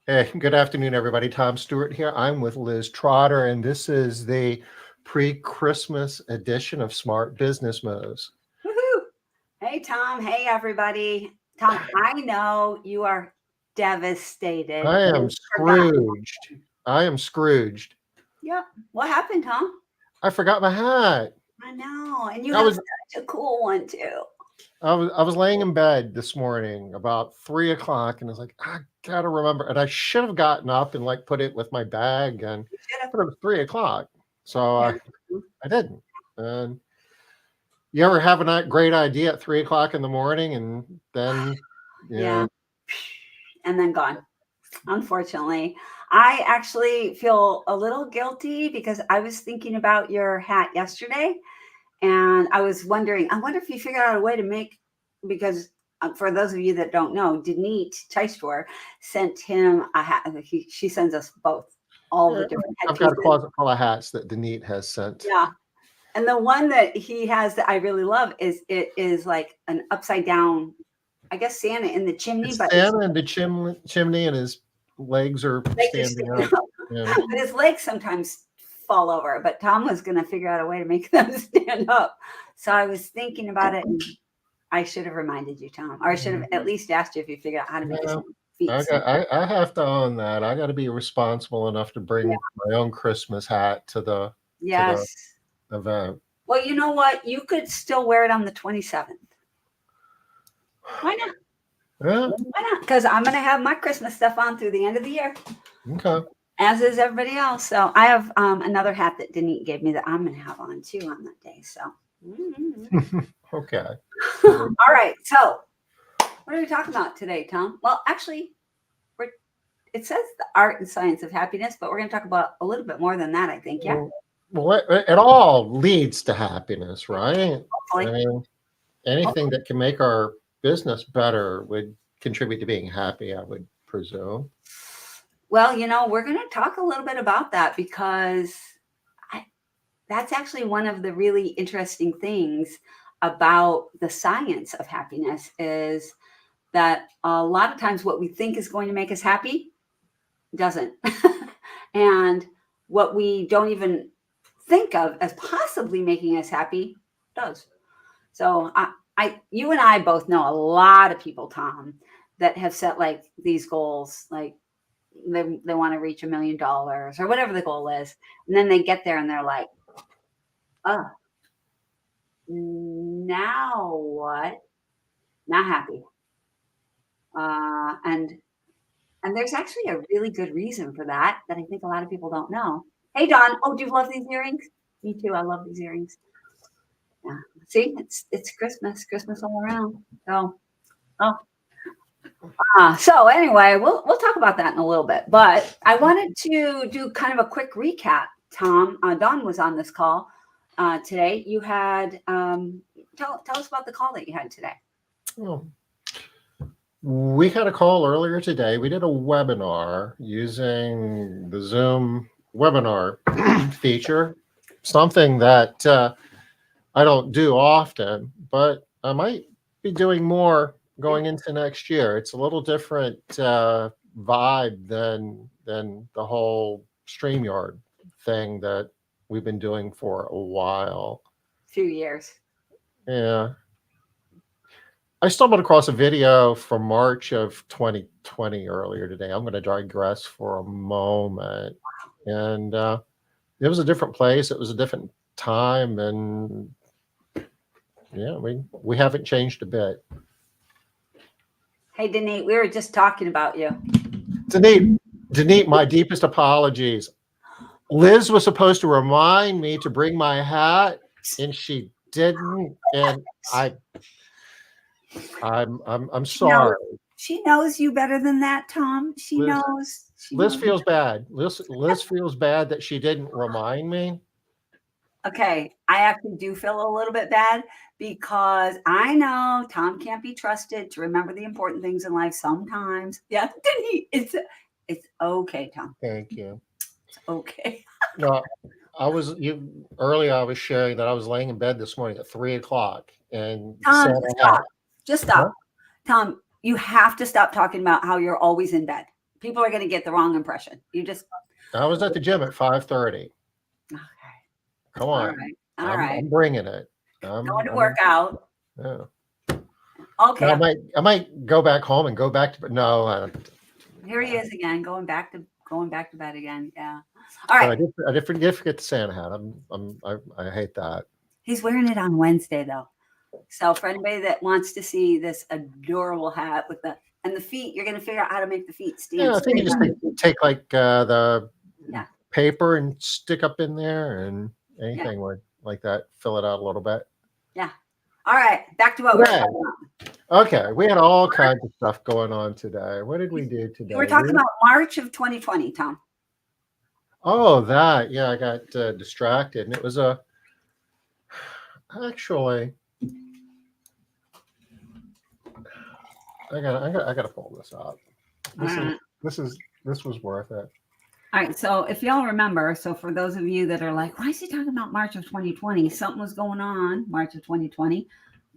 Hey, good afternoon, everybody. Tom Stewart here. I'm with Liz Trotter, and this is the pre-Christmas edition of Smart Business Moves. Woohoo! Hey, Tom. Hey, everybody. Tom, I know you are devastated. I am You forgot. Scrooged. I am Scrooged. Yep. What happened, Tom? I forgot my hat. I know. And you I have was such a cool one, too. I was laying in bed this morning about 3 o'clock, and I was like, I gotta remember. And I should have gotten up and like put it with my bag, and You should have. but it was 3 o'clock, so Yeah. I didn't. And you ever have a great idea at 3 o'clock in the morning, and then Yeah. yeah. And then gone. Unfortunately, I actually feel a little guilty because I was thinking about your hat yesterday. And I was wondering, I wonder if you figured out a way to make, because for those of you that don't know, Denise Chystor sent him a hat. She sends us both all Yeah, the different I've got headpieces. a closet full of hats that Denise has sent. Yeah. And the one that he has that I really love is it is like an upside down, I guess Santa in the chimney, It's but his Santa in the chimney, and his legs are legs are standing sticking up. out. Yeah. But his legs sometimes fall over. But Tom was going to figure out a way to make them stand up. So I was thinking about it, and I should have reminded you, Tom, or I should have at least asked you if you figured out how to make his Yeah, feet stand. I have to own that. I got to be responsible enough to Yeah. bring my own Christmas hat to the Yes. event. Well, you know what? You could still wear it on the 27th. Why not? Yeah. Why not? Because I'm going to have my Christmas stuff on through the end of the year, Okay. as is everybody else. So I have another hat that Denise gave me that I'm going to have on too on that day. So. Okay. All right. So what are we talking about today, Tom? Well, actually, we're, it says the art and science of happiness, but we're going to talk about a little bit more than that, I think. Yeah. Well, it all leads to happiness, right? I Hopefully. mean, anything that can make our business better would contribute to being happy, I would presume. Well, we're going to talk a little bit about that because I, that's actually one of the really interesting things about the science of happiness is that a lot of times what we think is going to make us happy doesn't. And what we don't even think of as possibly making us happy does. So you and I both know a lot of people, Tom, that have set like these goals, like they want to reach $1 million or whatever the goal is. And then they get there and they're like, oh, now what? Not happy. And there's actually a really good reason for that I think a lot of people don't know. Hey, Don. Oh, do you love these earrings? Me too. I love these earrings. Yeah. See, it's Christmas all around. So, oh, so anyway, we'll talk about that in a little bit. But I wanted to do kind of a quick recap. Tom, Don was on this call today. You had tell us about the call that you had today. Well, we had a call earlier today. We did a webinar using the Zoom webinar feature, something that I don't do often, but I might be doing more going into next year. It's a little different vibe than the whole StreamYard thing that we've been doing for a while. Few years. Yeah. I stumbled across a video from March of 2020 earlier today. I'm going to digress for a moment. And it was a different place, it was a different time, and yeah, we haven't changed a bit. Hey, Denise, we were just talking about you. Denise, my deepest apologies. Liz was supposed to remind me to bring my hat, and she didn't. And I'm sorry. She knows you better than that, Tom. She Liz, knows. Liz feels bad. Liz feels bad that she didn't remind me. Okay, I actually do feel a little bit bad because I know Tom can't be trusted to remember the important things in life sometimes. Yeah, it's okay, Tom. Thank you. It's okay. No, earlier. I was sharing that I was laying in bed this morning at 3 o'clock, and Tom, Santa hat. stop. Just stop. Huh? Tom, you have to stop talking about how you're always in bed. People are going to get the wrong impression. You just I was at the gym at 5:30. okay. Come All on. right. All right. I'm bringing it. Going to I'm work out. yeah. Now, Okay. I might go back home and go back to no. Here he is again, going back to bed again. Yeah. All But right. I did forget the Santa hat. I hate that. He's wearing it on Wednesday though. So for anybody that wants to see this adorable hat with the feet, you're going to figure out how to make the feet stand Yeah, I think you straight just on the feet. take like the Yeah. paper and stick up in there and Yeah. anything like that. Fill it out a little bit. Yeah. All right. Back to what we're Okay. talking about. Okay, we had all kinds of stuff going on today. What did we do today? You were talking about March of 2020, Tom. Oh, that. Yeah, I got distracted, and it was actually. I gotta pull this up. This was worth it. All right. So if y'all remember, so for those of you that are like, why is he talking about March of 2020? Something was going on March of 2020.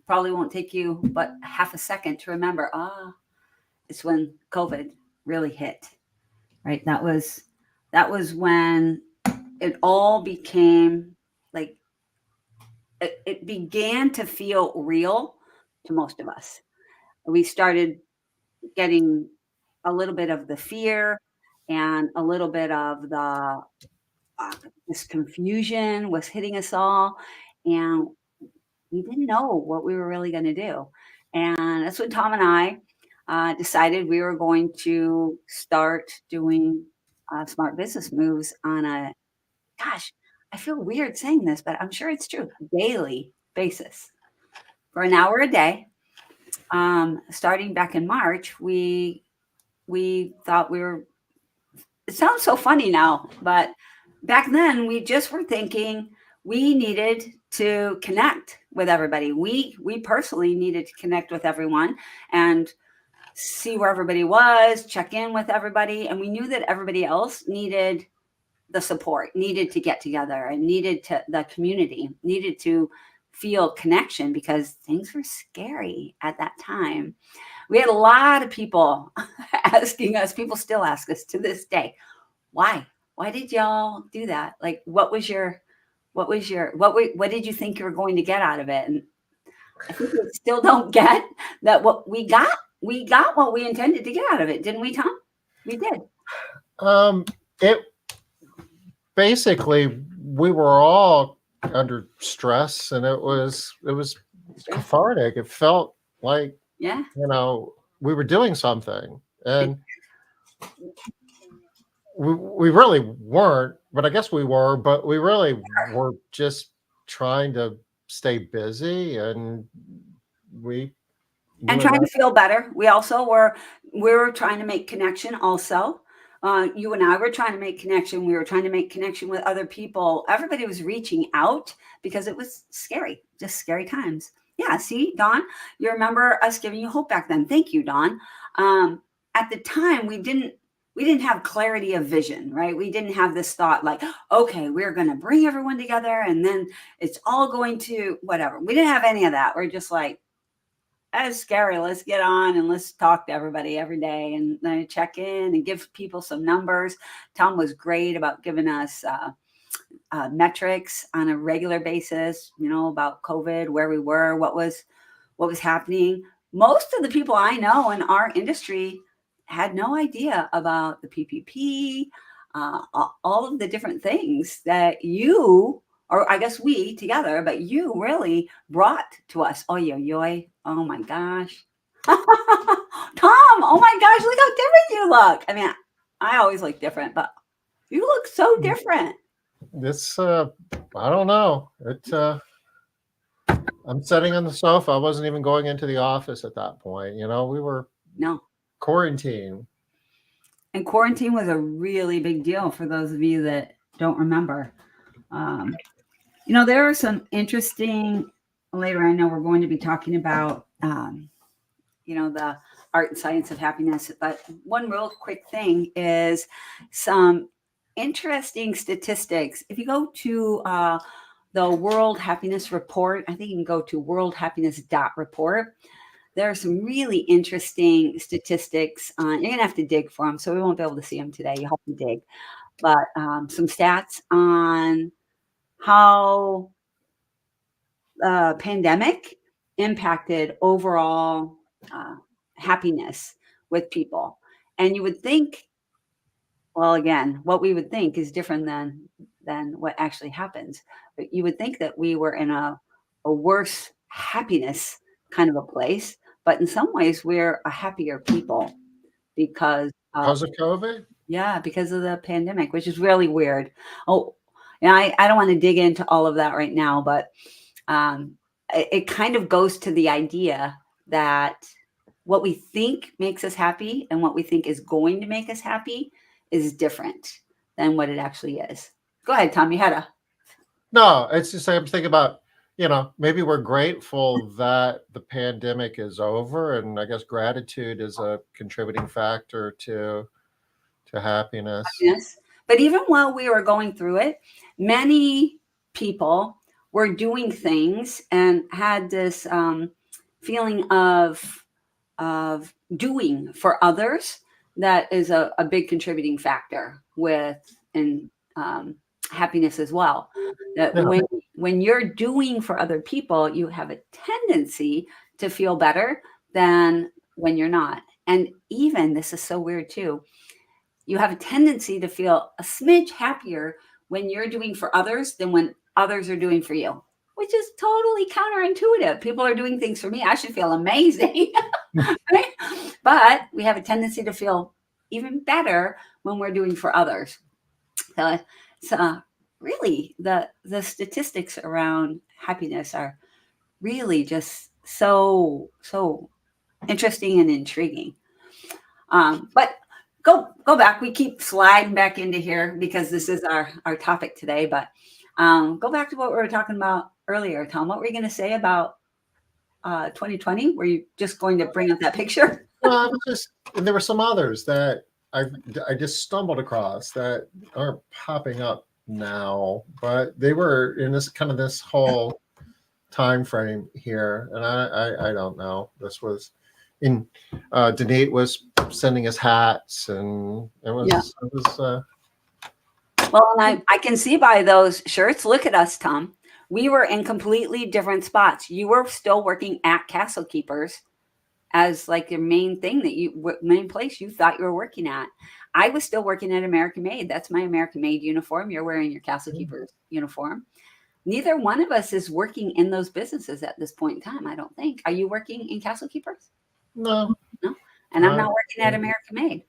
Probably won't take you but half a second to remember. It's when COVID really hit, right? That was when it all became like it began to feel real to most of us. We started getting a little bit of the fear and a little bit of the this confusion was hitting us all, and we didn't know what we were really going to do. And that's when Tom and I decided we were going to start doing smart business moves on a, gosh, I feel weird saying this, but I'm sure it's true, daily basis. For an hour a day, starting back in March, we thought we were, it sounds so funny now, but back then we just were thinking we needed to connect with everybody. We personally needed to connect with everyone and see where everybody was, check in with everybody. And we knew that everybody else needed the support, needed to get together, and needed to, the community needed to feel connection because things were scary at that time. We had a lot of people asking us, people still ask us to this day, why did y'all do that? Like, what did you think you were going to get out of it? And I think we still don't get that what we got what we intended to get out of it, didn't we, Tom? We did. It basically we were all under stress, and it was cathartic. It felt like Yeah. we were doing something, and we really weren't, but I guess we were. But we really were just trying to stay busy, and and trying to feel better. We were trying to make connection also. You and I were trying to make connection. We were trying to make connection with other people. Everybody was reaching out because it was scary, just scary times. Yeah, see, Dawn, you remember us giving you hope back then. Thank you, Dawn. At the time, we didn't have clarity of vision, right? We didn't have this thought like, okay, we're going to bring everyone together and then it's all going to whatever. We didn't have any of that. We're just like, that's scary. Let's get on and let's talk to everybody every day and then check in and give people some numbers. Tom was great about giving us metrics on a regular basis, about COVID, where we were, what was happening. Most of the people I know in our industry had no idea about the PPP, all of the different things that you, or I guess we together, but you really brought to us. Oh, oh my gosh. Tom, oh my gosh, look how different you look. I mean, I always look different, but you look so different. This, I don't know. I'm sitting on the sofa. I wasn't even going into the office at that point. We were quarantined. And quarantine was a really big deal for those of you that don't remember. There are some interesting, later I know we're going to be talking about, the art and science of happiness. But one real quick thing is some interesting statistics. If you go to the World Happiness Report, I think you can go to worldhappiness.report. there are some really interesting statistics on, you're going to have to dig for them, so we won't be able to see them today. You'll have to dig. But some stats on how pandemic impacted overall uh, happiness with people. And you would think, well, again, what we would think is different than what actually happens. But you would think that we were in a worse happiness kind of a place, but in some ways we're a happier people because of, Because of COVID? yeah, because of the pandemic, which is really weird. Oh, and I don't want to dig into all of that right now, but it kind of goes to the idea that what we think makes us happy and what we think is going to make us happy is different than what it actually is. Go ahead, Tom. You had a, No, it's just I'm thinking about, maybe we're grateful that the pandemic is over, and I guess gratitude is a contributing factor to happiness. yes. But even while we were going through it, many people were doing things and had this feeling of doing for others that is a big contributing factor with and happiness as well. That Yeah. when you're doing for other people, you have a tendency to feel better than when you're not. And even this is so weird too, you have a tendency to feel a smidge happier when you're doing for others than when others are doing for you, which is totally counterintuitive. People are doing things for me. I should feel amazing. Right? But we have a tendency to feel even better when we're doing for others. So, really, the statistics around happiness are really just so interesting and intriguing. But go back. We keep sliding back into here because this is our topic today. But go back to what we were talking about earlier, Tom. What were you going to say about 2020? Were you just going to bring up that picture? Well, I was just, and there were some others that I just stumbled across that aren't popping up now, but they were in this whole time frame here, and I don't know. This was in Denise was sending us hats, and Yeah. it was Well, and I can see by those shirts. Look at us, Tom. We were in completely different spots. You were still working at Castle Keepers as like your main thing that main place you thought you were working at. I was still working at American Made. That's my American Made uniform. You're wearing your Castle Keepers uniform. Neither one of us is working in those businesses at this point in time, I don't think. Are you working in Castle Keepers? no. No. And I'm not working at American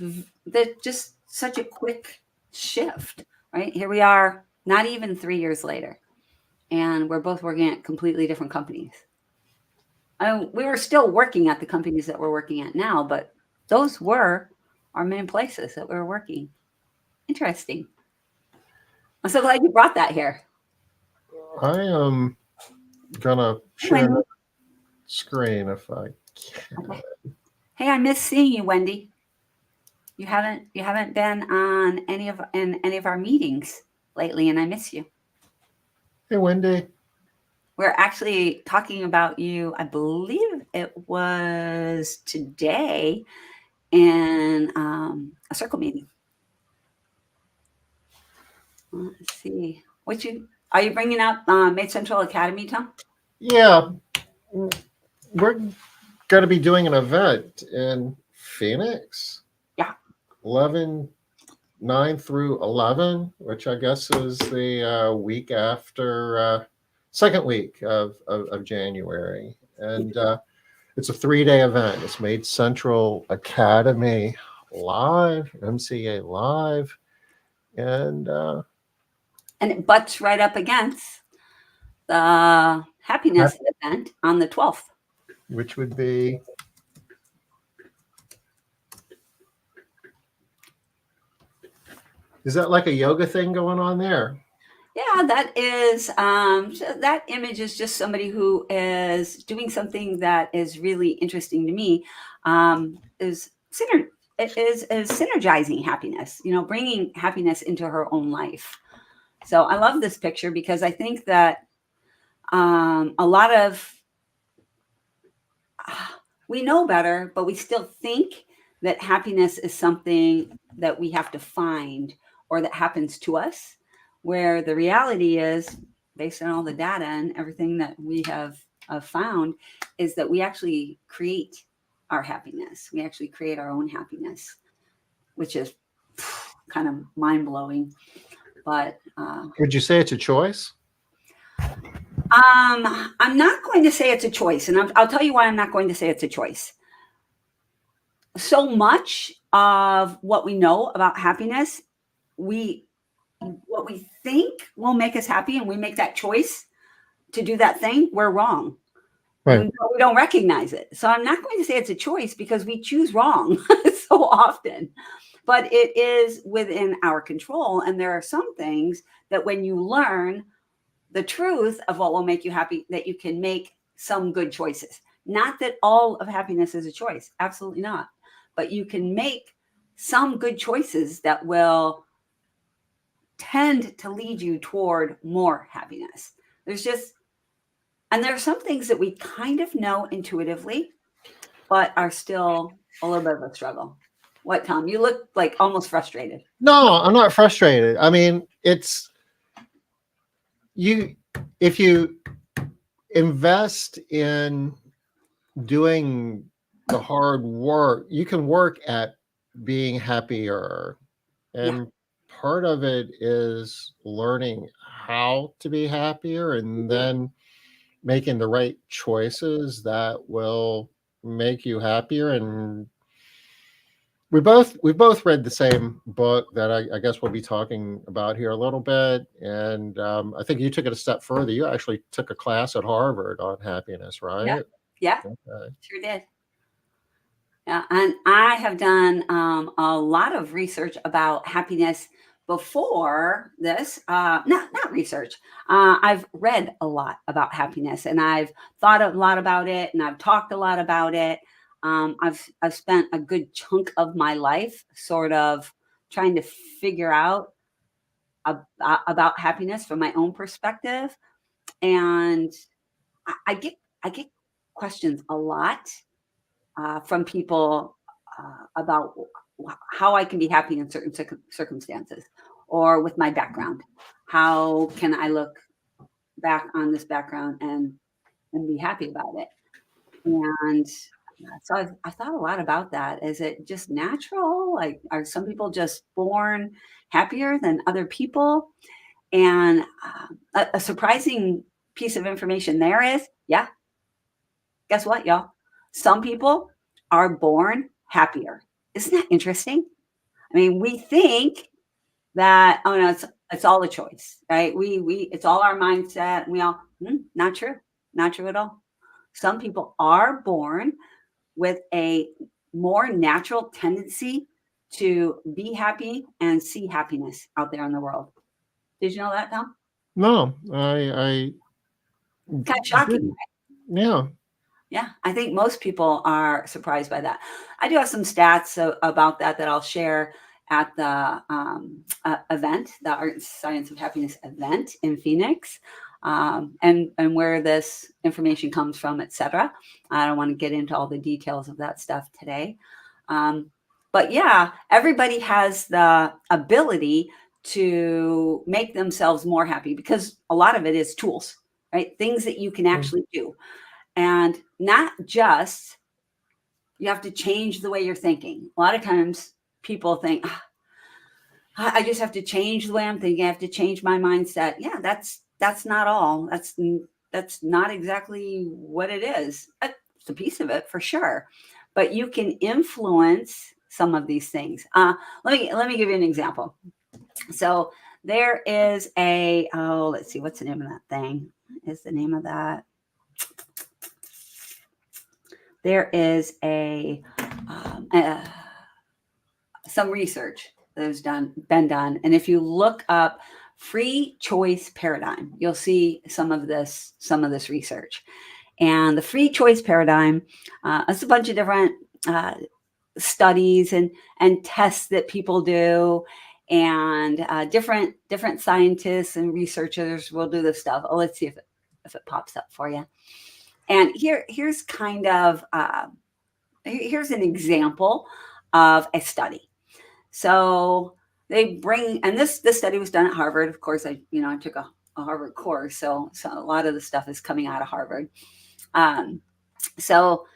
Made. They're just such a quick shift, right? Here we are, not even 3 years later, and we're both working at completely different companies. We were still working at the companies that we're working at now, but those were our main places that we were working. Interesting. I'm so glad you brought that here. I am gonna share the screen if I can. Okay. Hey, I miss seeing you, Wendy. You haven't been on any of our meetings lately, and I miss you. Hey, Wendy. We're actually talking about you. I believe it was today in a circle meeting. Let's see. Are you bringing up Made Central Academy, Tom? Yeah, we're going to be doing an event in Phoenix. Yeah. 9 through 11, which I guess is the week after, second week of January. And it's a 3-day event. It's Made Central Academy Live, MCA Live. And it butts right up against the happiness event on the 12th. Which would be is that like a yoga thing going on there? Yeah, that is that image is just somebody who is doing something that is really interesting to me. It is synergizing happiness, bringing happiness into her own life. So I love this picture because I think that a lot of we know better, but we still think that happiness is something that we have to find or that happens to us, where the reality is, based on all the data and everything that we have found, is that we actually create our happiness. We actually create our own happiness, which is kind of mind blowing. But Would you say it's a choice? I'm not going to say it's a choice, and I'll tell you why I'm not going to say it's a choice. So much of what we know about happiness, we what we think will make us happy, and we make that choice to do that thing, we're wrong. Right. We don't recognize it. So I'm not going to say it's a choice because we choose wrong so often. But it is within our control. And there are some things that when you learn the truth of what will make you happy, that you can make some good choices. Not that all of happiness is a choice. Absolutely not. But you can make some good choices that will tend to lead you toward more happiness. And there are some things that we kind of know intuitively, but are still a little bit of a struggle. What, Tom? You look like almost frustrated. No, I'm not frustrated. I mean, it's you if you invest in doing the hard work, you can work at being happier. Yeah. And part of it is learning how to be happier and then making the right choices that will make you happier. And we both read the same book that I guess we'll be talking about here a little bit. And I think you took it a step further. You actually took a class at Harvard on happiness, Yeah. right? Yeah. Okay. Sure did. Yeah, and I have done a lot of research about happiness before this. Not research. I've read a lot about happiness, and I've thought a lot about it, and I've talked a lot about it. I've spent a good chunk of my life sort of trying to figure out about happiness from my own perspective, and I get questions a lot from people about how I can be happy in certain circumstances or with my background. How can I look back on this background and be happy about it? And so I thought a lot about that. Is it just natural? Like, are some people just born happier than other people? And a surprising piece of information there is, yeah, guess what, y'all? Some people are born happier. Isn't that interesting? I mean, we think that, oh no, it's all a choice, right? We it's all our mindset. And we all not true, not true at all. Some people are born with a more natural tendency to be happy and see happiness out there in the world. Did you know that, Tom? No, I Kind of shocking. didn't. Yeah. Yeah, I think most people are surprised by that. I do have some stats about that I'll share at the event, the Art and Science of Happiness event in Phoenix, and where this information comes from, etc. I don't want to get into all the details of that stuff today. But yeah, everybody has the ability to make themselves more happy because a lot of it is tools, right? Things that you can actually do. And not just you have to change the way you're thinking. A lot of times people think, I just have to change the way I'm thinking. I have to change my mindset. Yeah, that's not all. That's not exactly what it is. It's a piece of it for sure, but you can influence some of these things. Let me give you an example. So there is let's see, what's the name of that thing? What is the name of that? There is some research that has been done, and if you look up free choice paradigm, you'll see some of this research. And the free choice paradigm, it's a bunch of different studies and tests that people do, and different scientists and researchers will do this stuff. Oh, let's see if it pops up for you. And here's kind of here's an example of a study. So they bring, and this study was done at Harvard. Of course, I took a Harvard course, so a lot of the stuff is coming out of Harvard. Um, so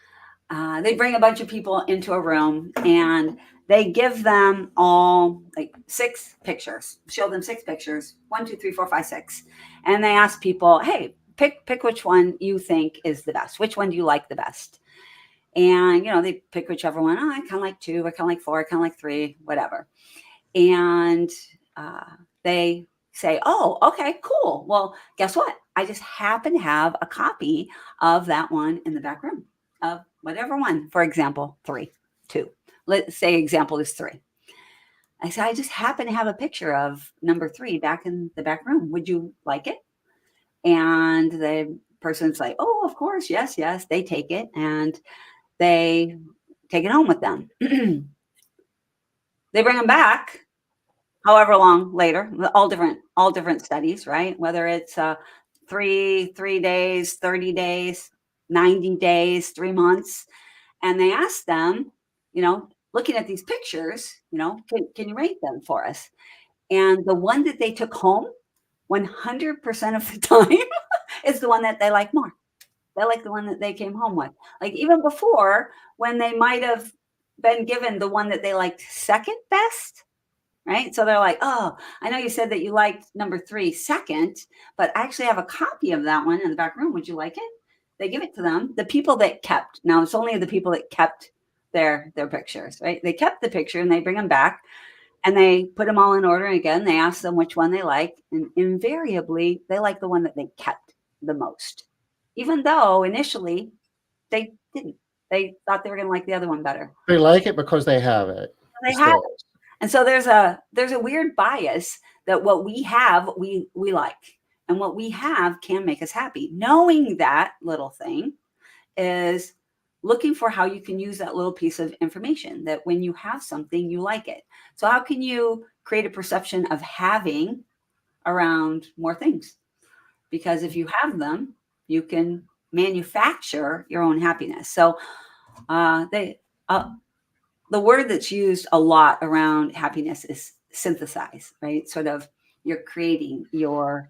they bring a bunch of people into a room and they give them all like 6 pictures, show them 6 pictures, 1, 2, 3, 4, 5, 6, and they ask people, hey, pick which one you think is the best. Which one do you like the best? And they pick whichever one. Oh, I kind of like 2. I kind of like 4. I kind of like 3. Whatever. And uh, they say, oh, okay, cool. Well, guess what? I just happen to have a copy of that one in the back room of whatever one. For example, 3, 2. Let's say example is 3. I said, I just happen to have a picture of number 3 back in the back room. Would you like it? And the person's like, oh, of course. Yes, yes. They take it and they take it home with them. They bring them back however long later, all different studies, right? Whether it's 3 days, 30 days, 90 days, 3 months. And they ask them, looking at these pictures, can you rate them for us? And the one that they took home 100% of the time is the one that they like more. They like the one that they came home with. Like even before, when they might have been given the one that they liked second best, right? So they're like, oh, I know you said that you liked number 3 second, but I actually have a copy of that one in the back room. Would you like it? They give it to them. The people that kept, now it's only the people that kept their pictures, right? They kept the picture and they bring them back and they put them all in order. And again, they ask them which one they like. And invariably, they like the one that they kept the most, even though initially they didn't. They thought they were going to like the other one better. They like it because they have it. They had it. And so there's a weird bias that what we have, we like. And what we have can make us happy. Knowing that little thing is looking for how you can use that little piece of information, that when you have something, you like it. So how can you create a perception of having around more things? Because if you have them, you can manufacture your own happipiness. So the word that's used a lot around happiness is synthesize, right? Sort of you're creating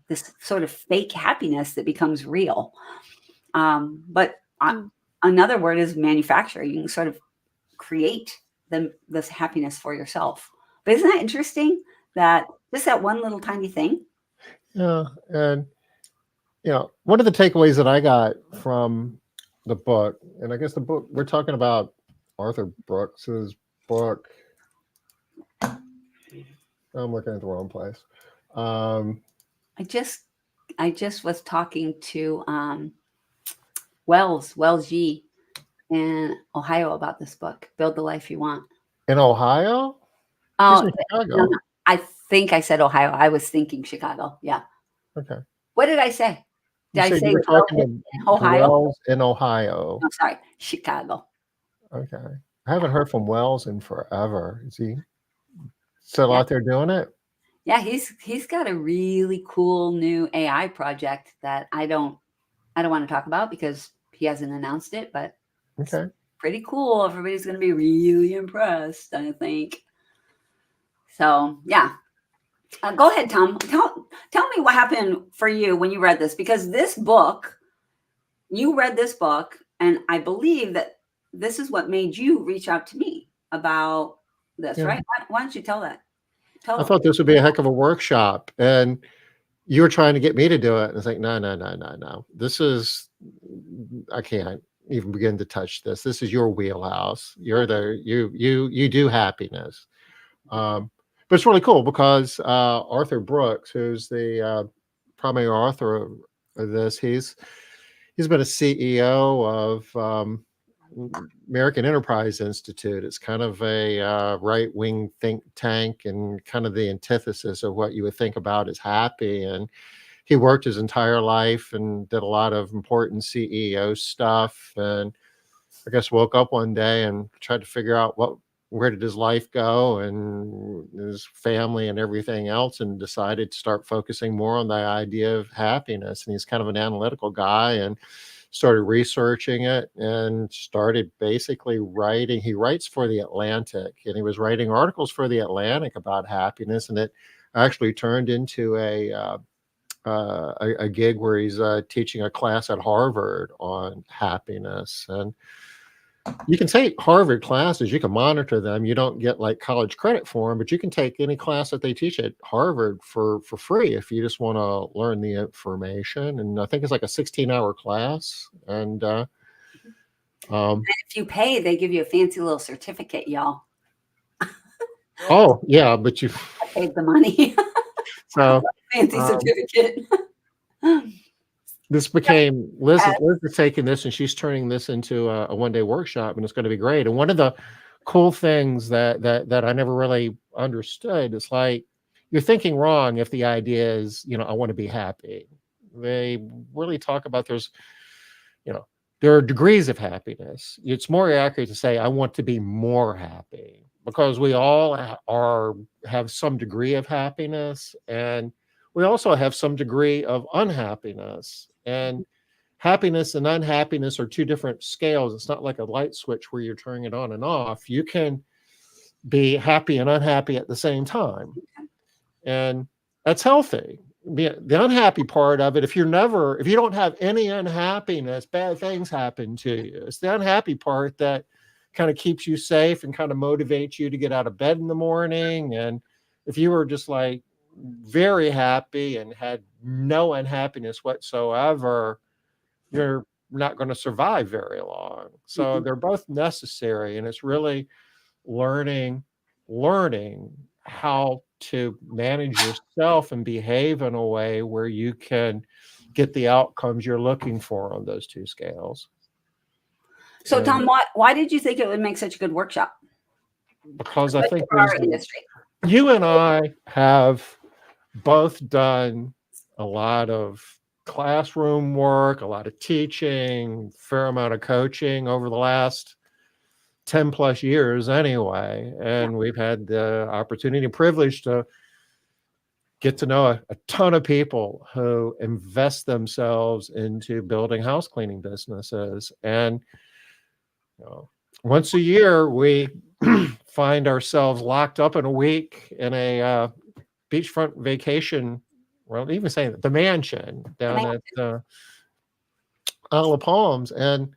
this sort of fake happiness that becomes real. But Mm. another word is manufacture. You can sort of create this happiness for yourself. But isn't that interesting that just that one little tiny thing? Yeah. And, one of the takeaways that I got from the book, and I guess the book, we're talking about Arthur Brooks's book. I'm looking at the wrong place. I just was talking to Wells G in Ohio about this book, Build the Life You Want. In Ohio? He's Oh, in no, Chicago. no. I think I said Ohio. I was thinking Chicago. Yeah. Okay. What did I say? Did You I said say you were talking in to Ohio? Wells in Ohio. I'm sorry, Chicago. Okay. I haven't heard from Wells in forever. Is he still Yeah. out there doing it? Yeah, he's got a really cool new AI project that I don't want to talk about because he hasn't announced it, but it's Okay. pretty cool. Everybody's going to be really impressed, I think. So, yeah. Go ahead, Tom. Tell me what happened for you when you read this, because you read this book, and I believe that this is what made you reach out to me about this, Yeah. right? Why don't you tell that? I thought this would be a heck of a workshop, and you were trying to get me to do it. And it's like, no, no, no, no, no. I can't even begin to touch this. This is your wheelhouse. You do happiness. But it's really cool because Arthur Brooks, who's the primary author of this, he's been a CEO of American Enterprise Institute. It's kind of a right wing think tank and kind of the antithesis of what you would think about as happy. And he worked his entire life and did a lot of important CEO stuff. And I guess woke up one day and tried to figure out where did his life go and his family and everything else, and decided to start focusing more on the idea of happiness. And he's kind of an analytical guy and started researching it and started basically writing. He writes for The Atlantic, and he was writing articles for The Atlantic about happiness, and it actually turned into a gig where he's teaching a class at Harvard on happiness. And you can take Harvard classes, you can monitor them. You don't get like college credit for them, but you can take any class that they teach at Harvard for free if you just want to learn the information. And I think it's like a 16-hour class. And If you pay, they give you a fancy little certificate, y'all. oh yeah, but you I paid the money. so Fancy um, certificate. this became Liz is taking this and she's turning this into a one-day workshop, and it's going to be great. And one of the cool things that I never really understood is like you're thinking wrong if the idea is, I want to be happy. They really talk about you know, there are degrees of happiness. It's more accurate to say I want to be more happy, because we all have some degree of happiness, and we also have some degree of unhappiness. And happiness and unhappiness are two different scales. It's not like a light switch where you're turning it on and off. You can be happy and unhappy at the same time, and that's healthy. The unhappy part of it, if you don't have any unhappiness, bad things happen to you. It's the unhappy part that kind of keeps you safe and kind of motivates you to get out of bed in the morning. And if you were just like very happy and had no unhappiness whatsoever, you're not going to survive very long. So they're both necessary, and it's really learning how to manage yourself and behave in a way where you can get the outcomes you're looking for on those two scales. So, And Tom, why did you think it would make such a good workshop? because I think For our industry. you and I have both done a lot of classroom work, a lot of teaching, fair amount of coaching over the last 10 plus years anyway. And we've had the opportunity and privilege to get to know a ton of people who invest themselves into building house cleaning businesses. And once a year, we find ourselves locked up in a week in a beachfront vacation. Well, even saying the mansion down at Isle of Palms, and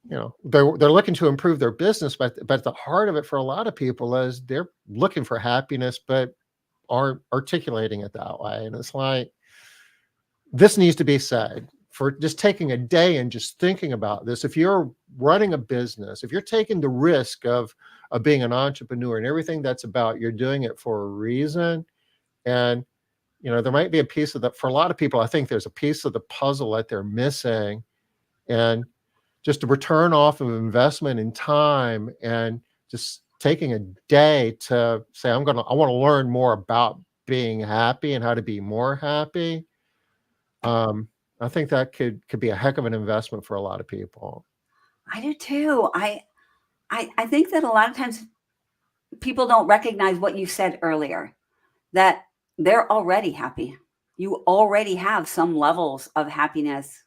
they're looking to improve their business, but the heart of it for a lot of people is they're looking for happiness, but aren't articulating it that way. And it's like, this needs to be said. For just taking a day and just thinking about this, if you're running a business, if you're taking the risk of being an entrepreneur and everything that's about, you're doing it for a reason. And there might be a piece of that for a lot of people. I think there's a piece of the puzzle that they're missing, and just a return off of investment in time, and just taking a day to say, I want to learn more about being happy and how to be more happy. I think that could be a heck of an investment for a lot of people. I do too. I think that a lot of times people don't recognize what you said earlier, that they're already happy. You already have some levels of happiness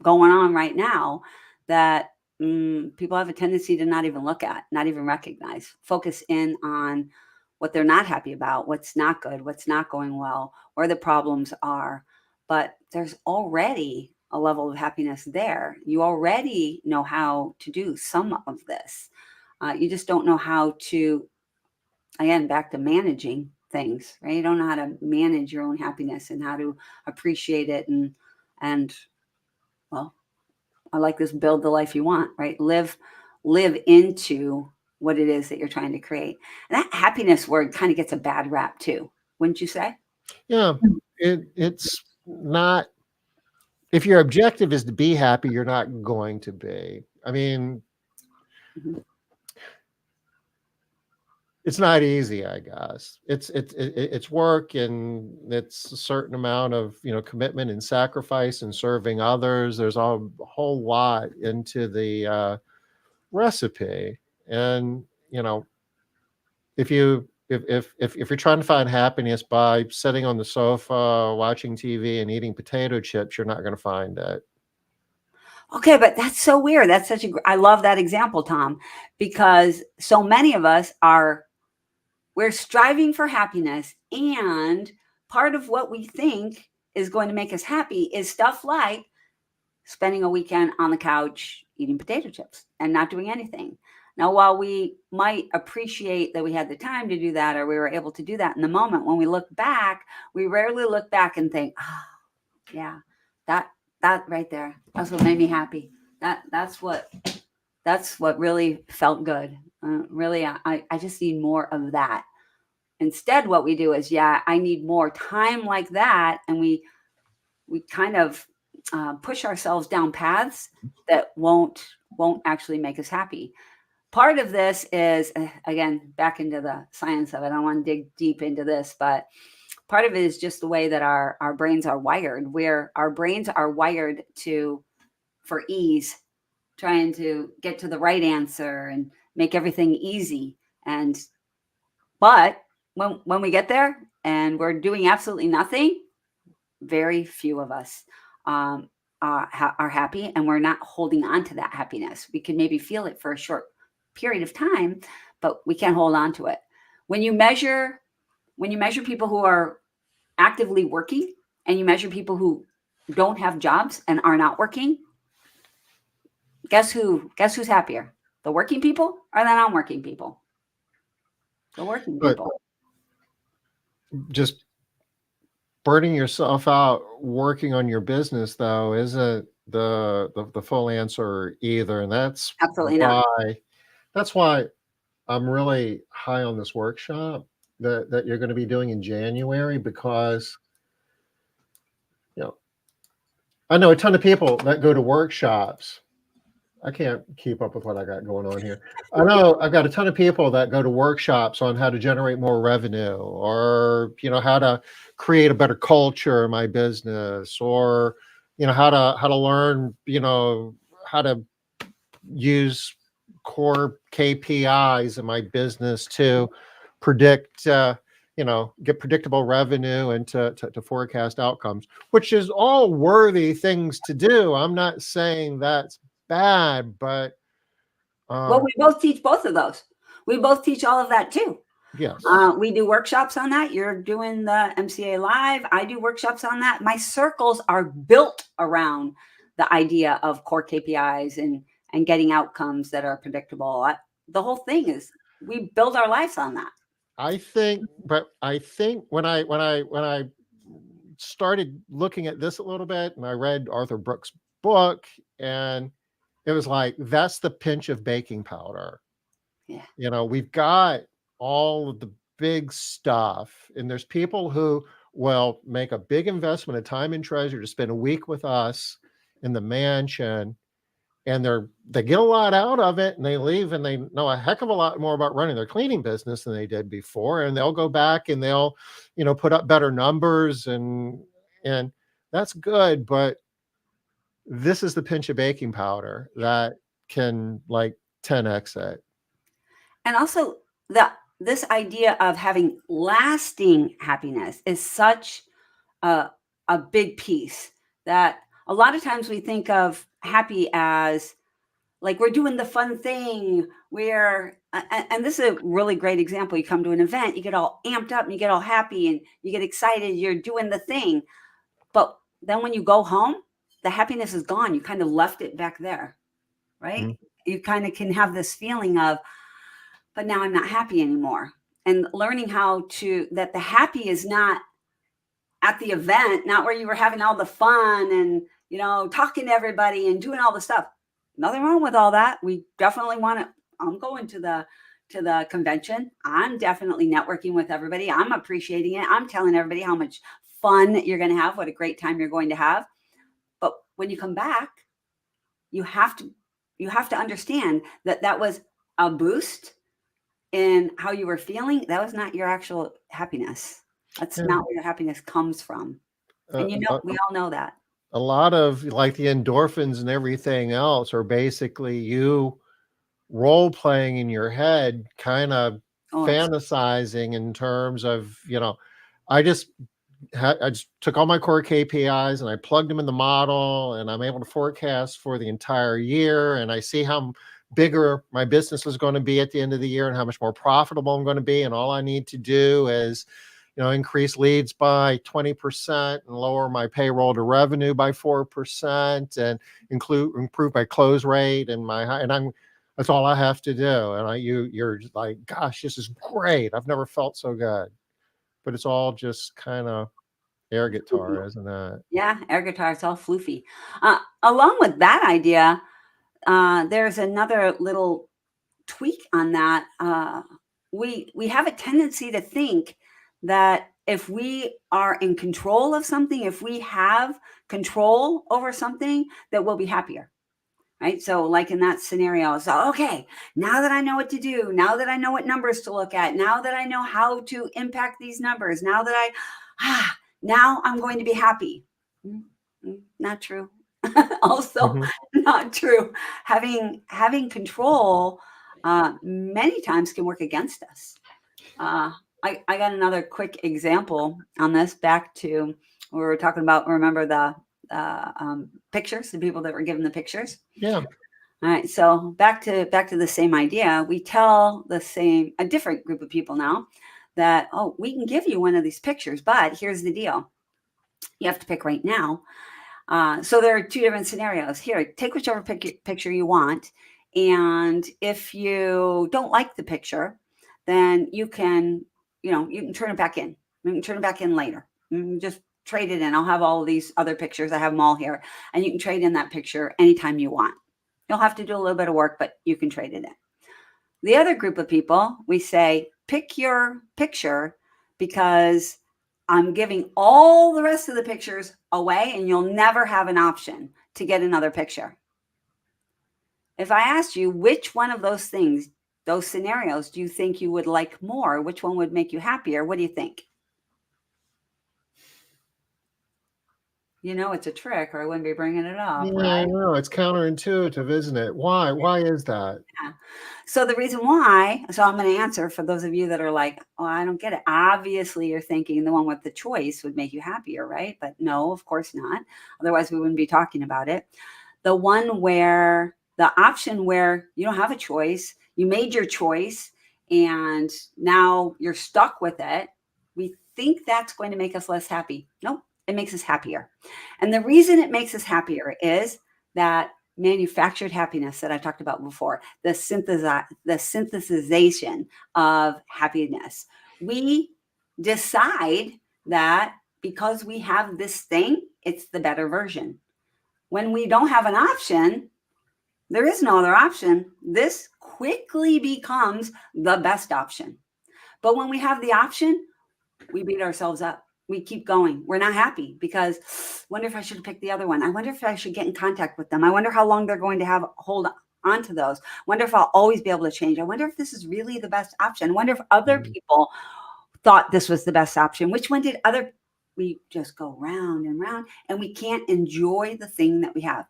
going on right now that people have a tendency to not even look at, not even recognize, focus in on what they're not happy about, what's not good, what's not going well, where the problems are. But there's already a level of happiness there. You already know how to do some of this. You just don't know how to, again, back to managing things, right? You don't know how to manage your own happiness and how to appreciate it. And well, I like this, build the life you want, right? Live into what it is that you're trying to create. And that happiness word kind of gets a bad rap too, wouldn't you say? Yeah, it's not. If your objective is to be happy, you're not going to be. I mean, it's not easy, I guess. It's work, and it's a certain amount of commitment and sacrifice and serving others. There's a whole lot into the recipe, and if you're trying to find happiness by sitting on the sofa, watching TV, and eating potato chips, you're not going to find it. Okay, but that's so weird. That's such a I love that example, Tom, because so many of us are we're striving for happiness, and part of what we think is going to make us happy is stuff like spending a weekend on the couch eating potato chips and not doing anything. Now, while we might appreciate that we had the time to do that or we were able to do that in the moment, when we look back, we rarely look back and think, "Ah, yeah, that that right there, that's what made me happy. That's what really felt good. Really, I just need more of that." Instead, what we do is, yeah, I need more time like that, and we kind of push ourselves down paths that won't actually make us happy. Part of this is again back into the science of it. I don't want to dig deep into this, but part of it is just the way that our brains are wired. Where our brains are wired to for ease, trying to get to the right answer and make everything easy. And but when we get there and we're doing absolutely nothing, very few of us um, are happy, and we're not holding on to that happiness. We can maybe feel it for a short period of time, but we can't hold on to it. When you measure when you measure people who are actively working and you measure people who don't have jobs and are not working, guess who's happier? The working people or the non-working people? The working But people. just burning yourself out working on your business though isn't the full answer either. And Absolutely not. why that's why I'm really high on this workshop that you're going to be doing in January, because you know I know a ton of people that go to workshops. I can't keep up with what I got going on here. I know I've got a ton of people that go to workshops on how to generate more revenue, or how to create a better culture in my business, or how to learn how to use core KPIs in my business to predict get predictable revenue and to forecast outcomes, which is all worthy things to do. I'm not saying that's bad, but Well, um we both teach both of those. We both teach all of that too. yes, We do workshops on that. You're doing the MCA Live. I do workshops on that. My circles are built around the idea of core KPIs and getting outcomes that are predictable. The whole thing is we build our lives on that. I think when I started looking at this a little bit, and I read Arthur Brooks' book, and it was like, that's the pinch of baking powder. Yeah. We've got all of the big stuff, and there's people who will make a big investment of time and treasure to spend a week with us in the mansion, and they get a lot out of it, and they leave and they know a heck of a lot more about running their cleaning business than they did before, and they'll go back and they'll put up better numbers, and that's good. But this is the pinch of baking powder that can like 10x it. And also the this idea of having lasting happiness is such a, a big piece that a lot of times we think of happy as like we're doing the fun thing where and this is a really great example. You come to an event, you get all amped up and you get all happy and you get excited, you're doing the thing, but then when you go home, the happiness is gone. You kind of left it back there, right? Mhm. You kind of can have this feeling of, but now I'm not happy anymore. And learning how to that the happy is not at the event, not where you were having all the fun and talking to everybody and doing all the stuff. Nothing wrong with all that. We definitely want to. I'm going to the convention. I'm definitely networking with everybody. I'm appreciating it. I'm telling everybody how much fun you're going to have, what a great time you're going to have. But when you come back, you have to you have to understand that that was a boost in how you were feeling. That was not your actual happiness. That's Yeah. not where your happiness comes from. Uh, And a, we all know that. a lot of like the endorphins and everything else are basically you role playing in your head, kind of Oh, fantasizing in terms of, I just I just took all my core KPIs and I plugged them in the model, and I'm able to forecast for the entire year. And I see how bigger my business is going to be at the end of the year and how much more profitable I'm going to be. And all I need to do is, increase leads by 20% and lower my payroll to revenue by 4% and improve my close rate and that's all I have to do. And you're just like, gosh, this is great. I've never felt so good. But it's all just kind of air guitar, isn't it? Yeah, air guitar, it's all floofy. Along with that idea, there's another little tweak on that. We have a tendency to think that if we are in control of something, if we have control over something, that we'll be happier. Right. So, like in that scenario, so, okay, now that I know what to do, now that I know what numbers to look at, now that I know how to impact these numbers, now I'm going to be happy. Not true. Also, Mhm. not true. Having control many times can work against us. I got another quick example on this. Back to we were talking about. Remember the pictures, the people that were given the pictures. Yeah. All right, so back to the same idea. We tell a different group of people now that, oh, we can give you one of these pictures, but here's the deal: you have to pick right now. So there are two different scenarios. Here, take whichever picture you want, and if you don't like the picture, then you can turn it back in. You can turn it back in later. Just trade it in. I'll have all of these other pictures. I have them all here, and you can trade in that picture anytime you want. You'll have to do a little bit of work, but you can trade it in. The other group of people, we say, pick your picture because I'm giving all the rest of the pictures away and you'll never have an option to get another picture. If I asked you which one of those things, those scenarios, do you think you would like more? Which one would make you happier? What do you think? It's a trick or I wouldn't be bringing it up, Yeah, I right? know. It's counterintuitive, isn't it? Why? Why is that? Yeah. So the reason why, so I'm going to answer for those of you that are like, oh, I don't get it. Obviously, you're thinking the one with the choice would make you happier, right? But no, of course not. Otherwise, we wouldn't be talking about it. The option where you don't have a choice, you made your choice, and now you're stuck with it. We think that's going to make us less happy. Nope, it makes us happier. And the reason it makes us happier is that manufactured happiness that I talked about before, the synthesization of happiness. We decide that because we have this thing, it's the better version. When we don't have an option, there is no other option. This quickly becomes the best option. But when we have the option, we beat ourselves up. We keep going. We're not happy because wonder if I should pick the other one. I wonder if I should get in contact with them. I wonder how long they're going to hold on to those. Wonder if I'll always be able to change. I wonder if this is really the best option. I wonder if other Mhm. people thought this was the best option. Which one did other? We just go round and round and we can't enjoy the thing that we have.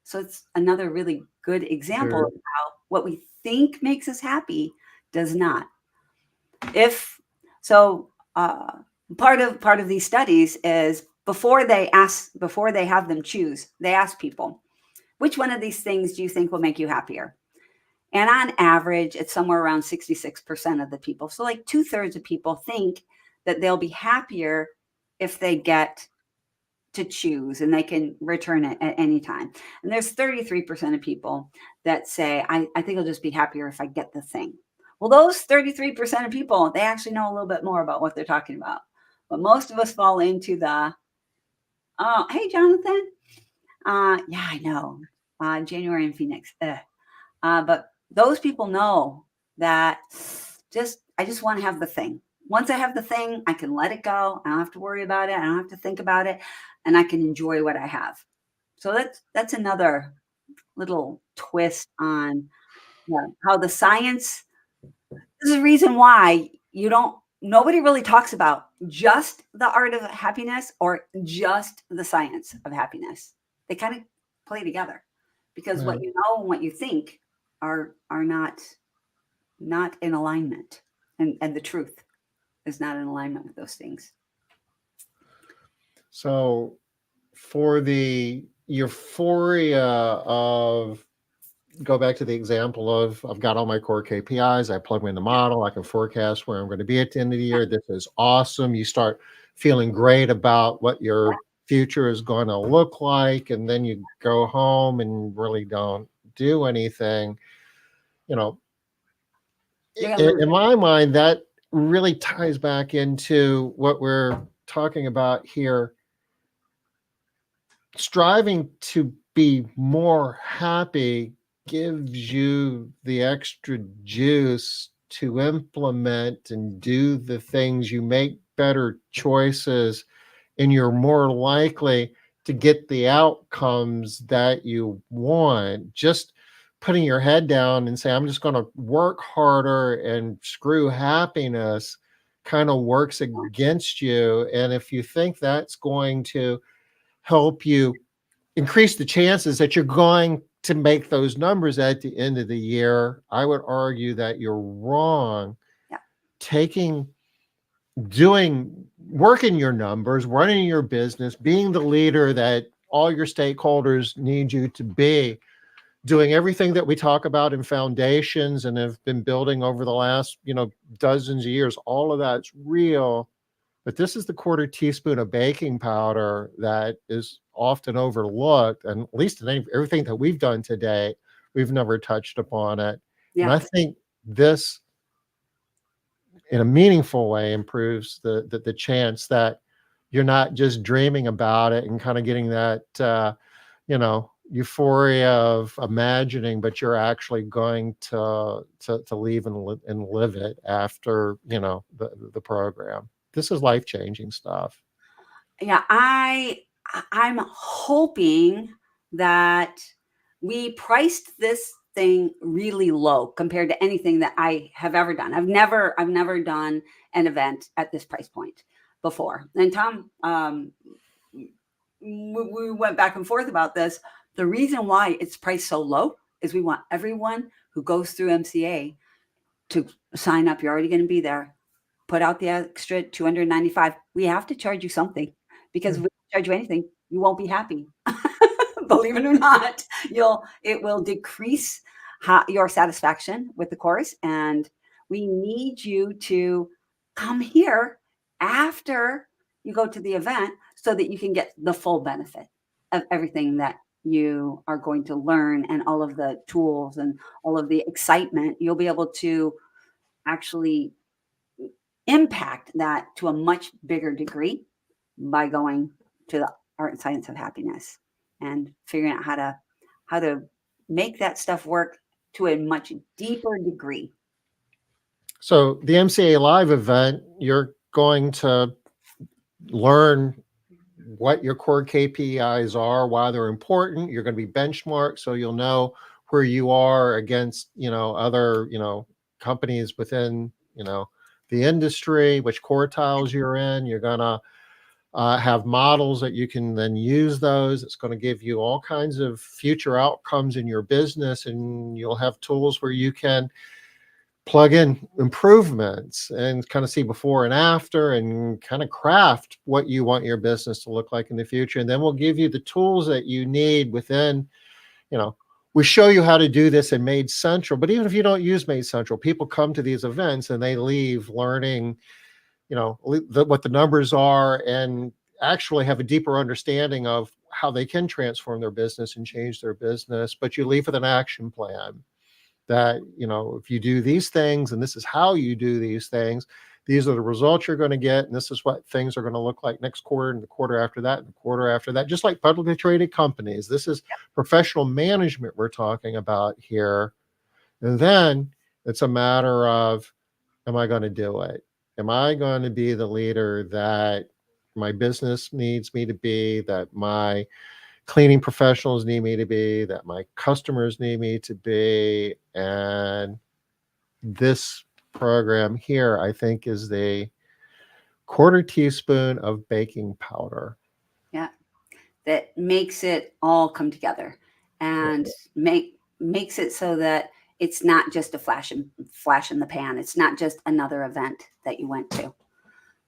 So it's another really good example Sure. of how what we think makes us happy does not. If so, part of these studies is before they have them choose, they ask people, which one of these things do you think will make you happier? And on average, it's somewhere around 66% of the people. So like 2/3 of people think that they'll be happier if they get to choose and they can return it at any time. And there's 33% of people that say, I think I'll just be happier if I get the thing. Well, those 33% of people, they actually know a little bit more about what they're talking about. But most of us fall into the, oh, hey, Jonathan. Yeah, I know. January in Phoenix. But those people know that I just want to have the thing. Once I have the thing, I can let it go. I don't have to worry about it. I don't have to think about it, and I can enjoy what I have. So that's another little twist on how the science. This is the reason why nobody really talks about just the art of happiness or just the science of happiness. They kind of play together because what Right. you know and what you think are not in alignment, and the truth is not in alignment with those things. So for the euphoria of, go back to the example of I've got all my core KPIs, I plug them in the Yeah, model, I can forecast where I'm going to be at the end of the year. This is awesome. You start feeling great about what yeah, your future is going to look like, and then you go home and really don't do anything. You know, you're gonna lose in it. my mind, that really ties back into what we're talking about here. Striving to be more happy gives you the extra juice to implement and do the things. You make better choices, and you're more likely to get the outcomes that you want. Just putting your head down and say, I'm just going to work harder and screw happiness, kind of works against you. And if you think that's going to help you increase the chances that you're going to make those numbers at the end of the year, I would argue that you're wrong. Yeah, Taking, doing, working your numbers, running your business, being the leader that all your stakeholders need you to be, doing everything that we talk about in foundations and have been building over the last, dozens of years, all of that's real. But this is the quarter teaspoon of baking powder that is often overlooked. And at least in everything that we've done today, we've never touched upon it. And yeah. I think this, in a meaningful way, improves the chance that you're not just dreaming about it and kind of getting that, euphoria of imagining, but you're actually going to leave and live it after, the program. This is life changing stuff. Yeah, I'm hoping that we priced this thing really low compared to anything that I have ever done. I've never done an event at this price point before. And Tom, we went back and forth about this. The reason why it's priced so low is we want everyone who goes through MCA to sign up. You're already going to be there. Put out the extra 295. We have to charge you something because if we don't charge you anything, you won't be happy. Believe it or not, it will decrease your satisfaction with the course, and we need you to come here after you go to the event so that you can get the full benefit of everything that you are going to learn and all of the tools and all of the excitement. You'll be able to actually impact that to a much bigger degree by going to the art and science of happiness and figuring out how to make that stuff work to a much deeper degree. So the MCA Live event, you're going to learn what your core KPIs are, why they're important. You're going to be benchmarked, so you'll know where you are against, other, companies within, the industry, which quartiles you're in. You're going to have models that you can then use those. It's going to give you all kinds of future outcomes in your business, and you'll have tools where you can plug in improvements and kind of see before and after and kind of craft what you want your business to look like in the future. And then we'll give you the tools that you need within, you know, we show you how to do this in Made Central. But even if you don't use Made Central, people come to these events and they leave learning, what the numbers are, and actually have a deeper understanding of how they can transform their business and change their business. But you leave with an action plan that, if you do these things and this is how you do these things, these are the results you're going to get, and this is what things are going to look like next quarter and the quarter after that and the quarter after that. Just like publicly traded companies, this is professional management we're talking about here. And then it's a matter of, am I going to do it? Am I going to be the leader that my business needs me to be, that my cleaning professionals need me to be, that my customers need me to be? And this program here, I think, is the quarter teaspoon of baking powder. Yeah, that makes it all come together and makes it so that it's not just a flash in the pan. It's not just another event that you went to.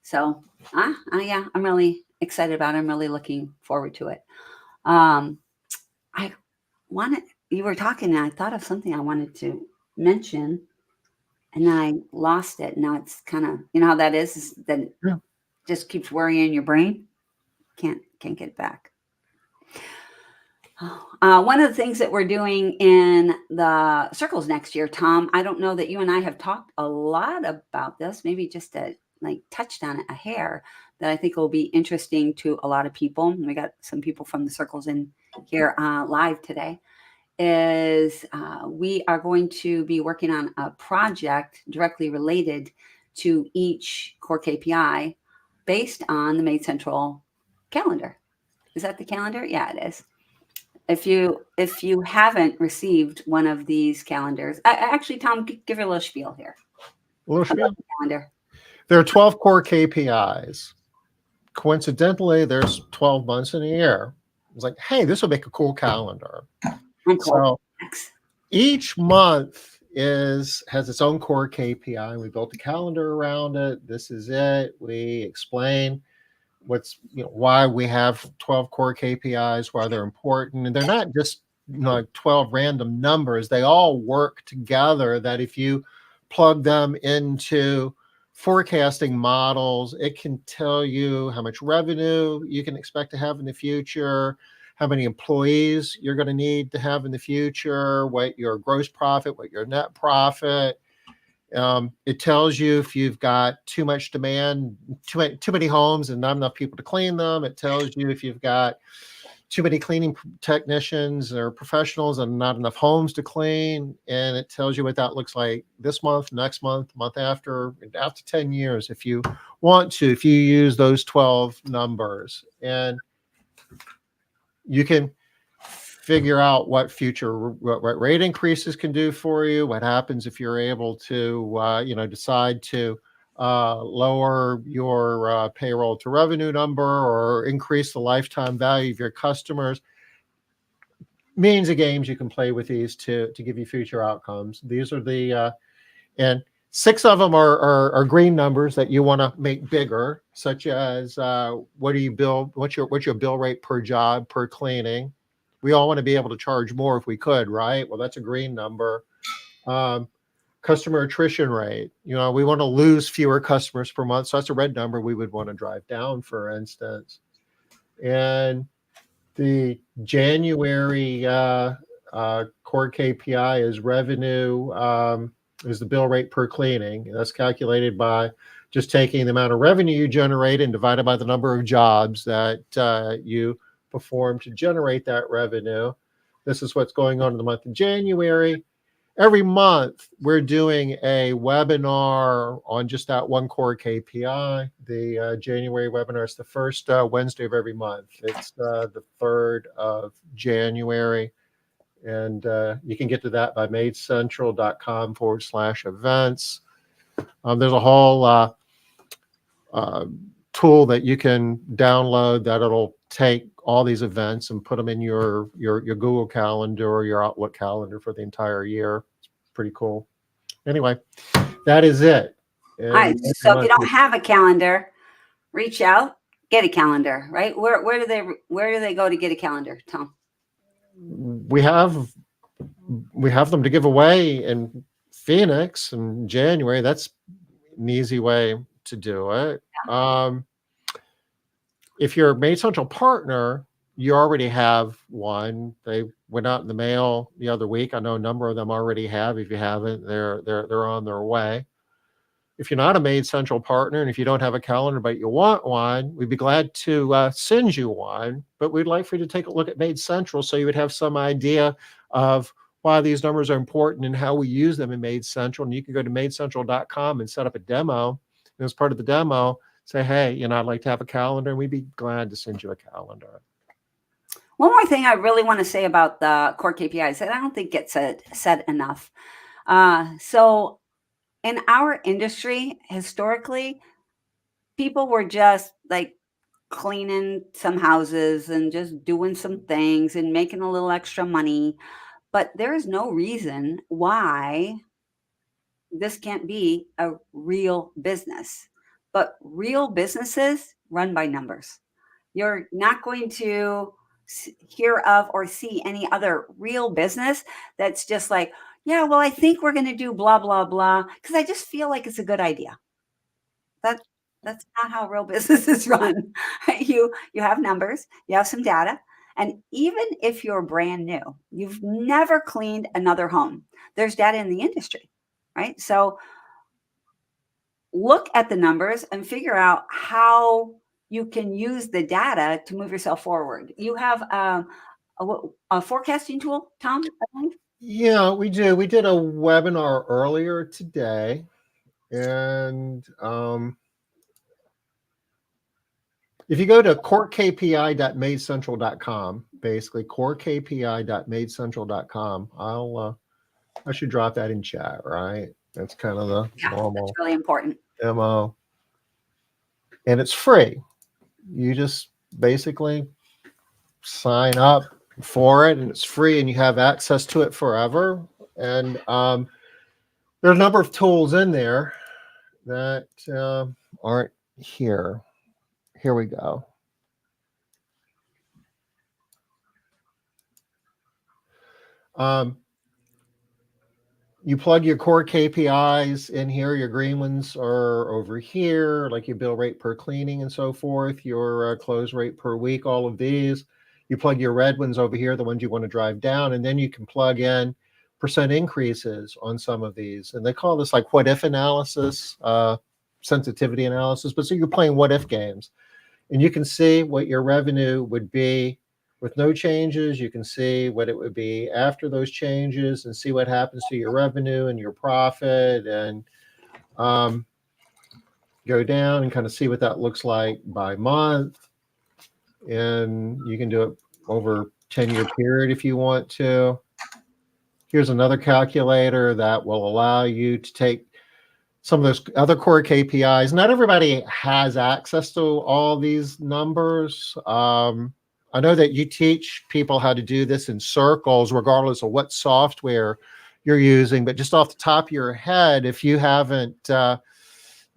So, yeah, I'm really excited about it. I'm really looking forward to it. Um, I wanted, you were talking and I thought of something I wanted to mention and then I lost it. Now it's kind of, you know how that is that it Yeah. just keeps worrying your brain. Can't get it back. One of the things that we're doing in the circles next year, Tom, I don't know that you and I have talked a lot about this, maybe just like touched on it a hair, that I think will be interesting to a lot of people. And we got some people from the circles in here live today. Is we are going to be working on a project directly related to each core KPI based on the Made Central calendar. Is that the calendar? Yeah, it is. If you haven't received one of these calendars, actually, Tom, give her a little spiel here A little about spiel. the calendar. There are 12 core KPIs. Coincidentally, there's 12 months in a year. It's like, hey, this will make a cool calendar. And cool. So each month has its own core KPI. We built a calendar around it. This is it. We explain why we have 12 core KPIs, why they're important, and they're not just like 12 random numbers. They all work together. That if you plug them into forecasting models, it can tell you how much revenue you can expect to have in the future, how many employees you're going to need to have in the future, what your gross profit, what your net profit. It tells you if you've got too much demand, too many homes and not enough people to clean them. It tells you if you've got too many cleaning technicians or professionals and not enough homes to clean. And it tells you what that looks like this month, next month, month after 10 years, if you want to, if you use those 12 numbers. And you can figure out what rate increases can do for you, what happens if you're able to decide to lower your payroll to revenue number or increase the lifetime value of your customers. Millions of games you can play with these to give you future outcomes. These are and 6 of them are green numbers that you want to make bigger, such as what do you bill? What's your bill rate per job, per cleaning? We all want to be able to charge more if we could, right? Well, that's a green number. Customer attrition rate. We want to lose fewer customers per month, so that's a red number we would want to drive down, for instance. And the January core KPI is revenue. Is the bill rate per cleaning. That's calculated by just taking the amount of revenue you generate and divided by the number of jobs that you perform to generate that revenue. This is what's going on in the month of January. Every month, we're doing a webinar on just that one core KPI. The January webinar is the first Wednesday of every month. It's the 3rd of January. And you can get to that by madecentral.com/events. There's a whole tool that you can download that it'll take all these events and put them in your Google Calendar or your Outlook calendar for the entire year. It's pretty cool. Anyway, that is it. All right. So if you don't have a calendar, reach out, get a calendar. Right? Where do they go to get a calendar, Tom? We have them to give away in Phoenix in January. That's an easy way to do it. Yeah. If you're a Made Central partner, you already have one. They went out in the mail the other week. I know a number of them already have. If you haven't, they're on their way. If you're not a Made Central partner and if you don't have a calendar but you want one, we'd be glad to send you one. But we'd like for you to take a look at Made Central so you would have some idea of why these numbers are important and how we use them in Made Central. And you can go to madecentral.com and set up a demo. And as part of the demo, say, hey, I'd like to have a calendar, and we'd be glad to send you a calendar. One more thing I really want to say about the core KPIs that I don't think gets said enough. So in our industry, historically, people were just like cleaning some houses and just doing some things and making a little extra money. But there is no reason why this can't be a real business. But real businesses run by numbers. You're not going to hear of or see any other real business that's just like, yeah, well, I think we're going to do blah, blah, blah, because I just feel like it's a good idea. That that's not how real business is run. You have numbers, you have some data, and even if you're brand new, you've never cleaned another home. There's data in the industry, right? So look at the numbers and figure out how you can use the data to move yourself forward. You have a forecasting tool, Tom, I believe? Yeah, we do. We did a webinar earlier today, and if you go to corekpi.madecentral.com, basically corekpi.madecentral.com, I should drop that in chat, right? That's kind of the Yeah, that's normal really important. MO, and it's free. You just basically sign up for it, and it's free, and you have access to it forever. And there are a number of tools in there that aren't here. Here we go. Um, you plug your core KPIs in here. Your green ones are over here, like your bill rate per cleaning and so forth, your close rate per week, all of these. You plug your red ones over here, the ones you want to drive down, and then you can plug in percent increases on some of these. And they call this like what if analysis, sensitivity analysis. But so you're playing what if games. And you can see what your revenue would be with no changes. You can see what it would be after those changes and see what happens to your revenue and your profit, and um, go down and kind of see what that looks like by month. And you can do it over 10-year period if you want to. Here's another calculator that will allow you to take some of those other core KPIs. Not everybody has access to all these numbers. I know that you teach people how to do this in circles, regardless of what software you're using. But just off the top of your head, if you haven't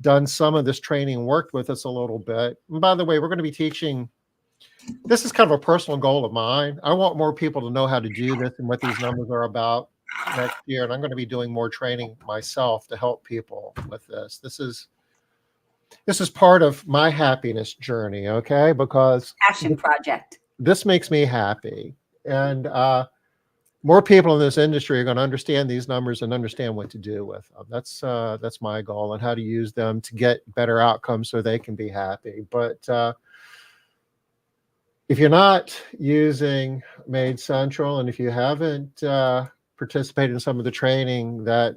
done some of this training, worked with us a little bit. And by the way, we're going to be teaching. This is kind of a personal goal of mine. I want more people to know how to do this and what these numbers are about next year. And I'm going to be doing more training myself to help people with this. This is part of my happiness journey, okay? Because Passion project. this makes me happy. And more people in this industry are going to understand these numbers and understand what to do with them. That's my goal, and how to use them to get better outcomes so they can be happy. But if you're not using Made Central, and if you haven't participated in some of the training that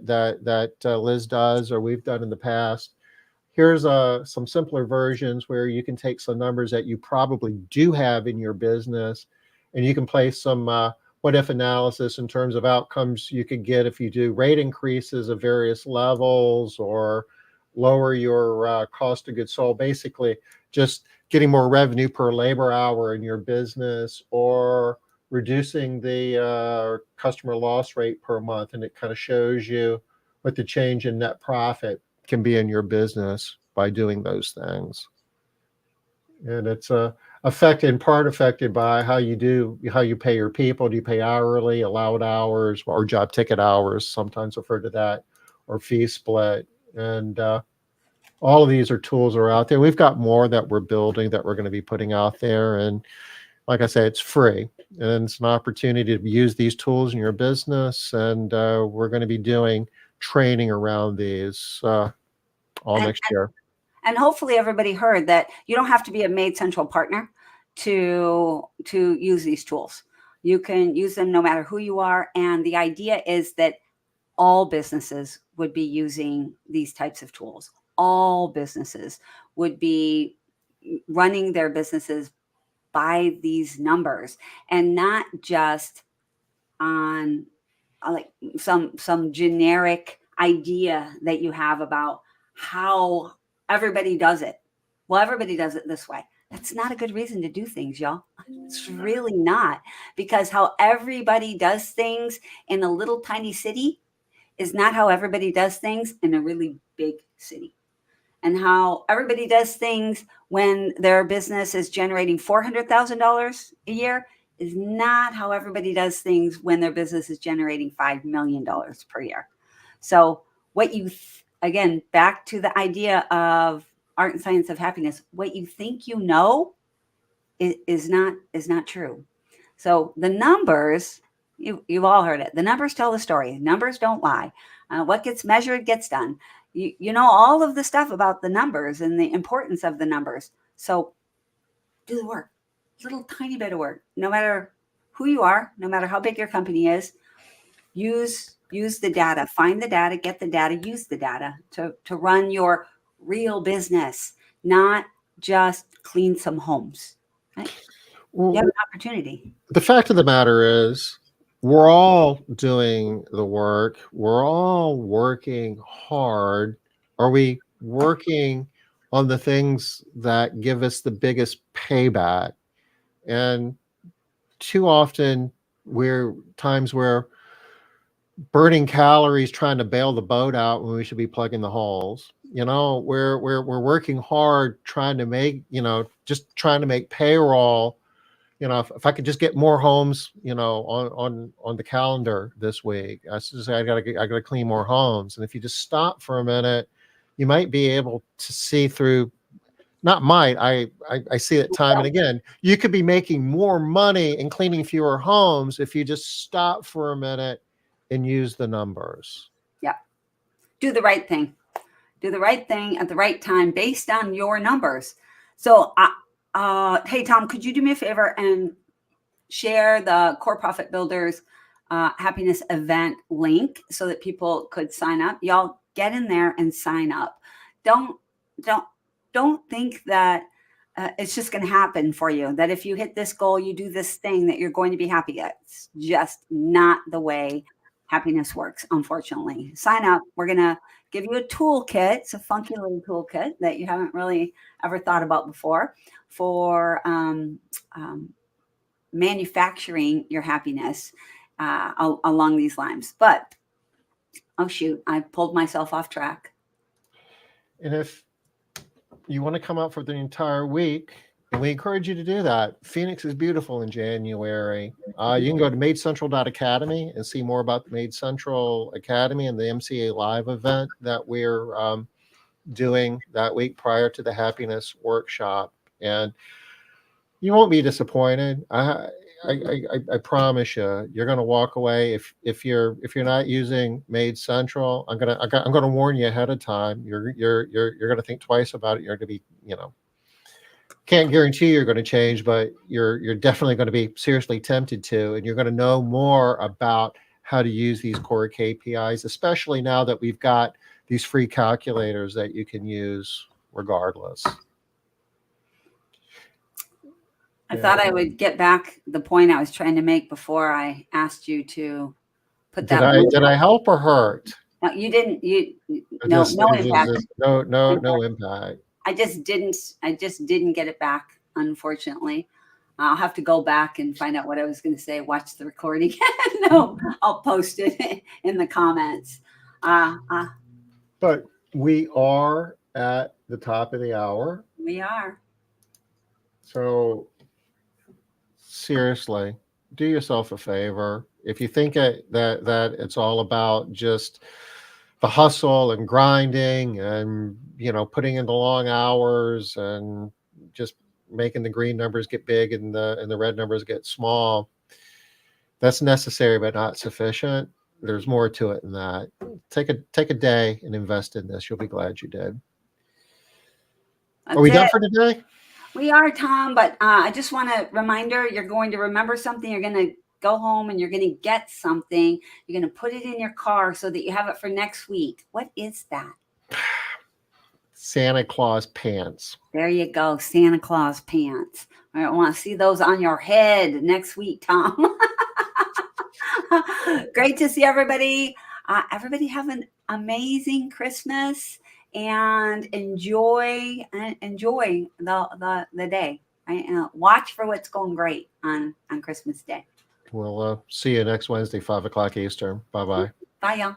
Liz does or we've done in the past, here's some simpler versions where you can take some numbers that you probably do have in your business, and you can play some what if analysis in terms of outcomes you could get if you do rate increases of various levels, or lower your cost of goods sold, basically just getting more revenue per labor hour in your business, or reducing the customer loss rate per month. And it kind of shows you what the change in net profit can be in your business by doing those things. And it's in part affected by how you pay your people. Do you pay hourly, allowed hours, or job ticket hours, sometimes referred to that, or fee split? And all of these are tools that are out there. We've got more that we're building that we're going to be putting out there. And like I say, it's free, and it's an opportunity to use these tools in your business. And we're going to be doing training around these all And, next year. and hopefully everybody heard that you don't have to be a Made Central partner to use these tools. You can use them no matter who you are. And the idea is that all businesses would be using these types of tools. All businesses would be running their businesses by these numbers, and not just on like some generic idea that you have about how everybody does it. Well, everybody does it this way. That's not a good reason to do things, y'all. It's really not, because how everybody does things in a little tiny city is not how everybody does things in a really big city. and how everybody does things when their business is generating $400,000 a year is not how everybody does things when their business is generating $5 million per year. So what you, again, back to the idea of art and science of happiness, what you think you know is not true. So the numbers, you've all heard it. The numbers tell the story. Numbers don't lie. What gets measured gets done. You know all of the stuff about the numbers and the importance of the numbers. So do the work, little tiny bit of work. No matter who you are, no matter how big your company is, use the data. Find the data, get the data, use the data to run your real business, not just clean some homes. Right? You have Well, an opportunity. the fact of the matter is, we're all doing the work. We're all working hard. Are we working on the things that give us the biggest payback? And too often, we're times where burning calories trying to bail the boat out when we should be plugging the holes. We're working hard trying to make, just trying to make payroll. If I could just get more homes, on the calendar this week, I just say I gotta clean more homes. And if you just stop for a minute, you might be able to see through. Not might, I see it time and again. You could be making more money and cleaning fewer homes if you just stop for a minute and use the numbers. Yeah. Do the right thing. Do the right thing at the right time based on your numbers. So, hey, Tom, could you do me a favor and share the Core Profit Builders happiness event link so that people could sign up? Y'all get in there and sign up. Don't don't don't think that it's just going to happen for you. That if you hit this goal, you do this thing, that you're going to be happy. It's just not the way happiness works, unfortunately. Sign up. We're going to give you a toolkit. It's a funky little toolkit that you haven't really ever thought about before for manufacturing your happiness along these lines. But, oh shoot, I pulled myself off track. And if you want to come out for the entire week, and we encourage you to do that. Phoenix is beautiful in January. You can go to madecentral.academy and see more about the Made Central Academy and the MCA Live event that we're doing that week prior to the happiness workshop. And you won't be disappointed. I promise you, you're going to walk away. If you're not using Made Central, I'm gonna warn you ahead of time. You're going to think twice about it. You're going to be, can't guarantee you're going to change, but you're definitely going to be seriously tempted to, and you're going to know more about how to use these core KPIs, especially now that we've got these free calculators that you can use regardless. I thought I would get back the point I was trying to make before I asked you to put that. Did I help or hurt? No, you didn't. No impact. No impact. I just didn't get it back, unfortunately. I'll have to go back and find out what I was going to say. Watch the recording. No, I'll post it in the comments. But we are at the top of the hour. We are. So seriously, do yourself a favor. If you think that it's all about just the hustle and grinding and putting in the long hours and just making the green numbers get big and the red numbers get small, that's necessary but not sufficient. There's more to it than that. Take a day and invest in this. You'll be glad you did. Are we done for today? We are, Tom, but I just want a reminder, you're going to remember something. You're going to go home and you're going to get something. You're going to put it in your car so that you have it for next week. What is that? Santa Claus pants. There you go. Santa Claus pants. I want to see those on your head next week, Tom. Great to see everybody. Everybody have an amazing Christmas and enjoy the day. Right? Watch for what's going great on Christmas Day. We'll see you next Wednesday, 5 o'clock Eastern. Bye-bye. Bye, y'all.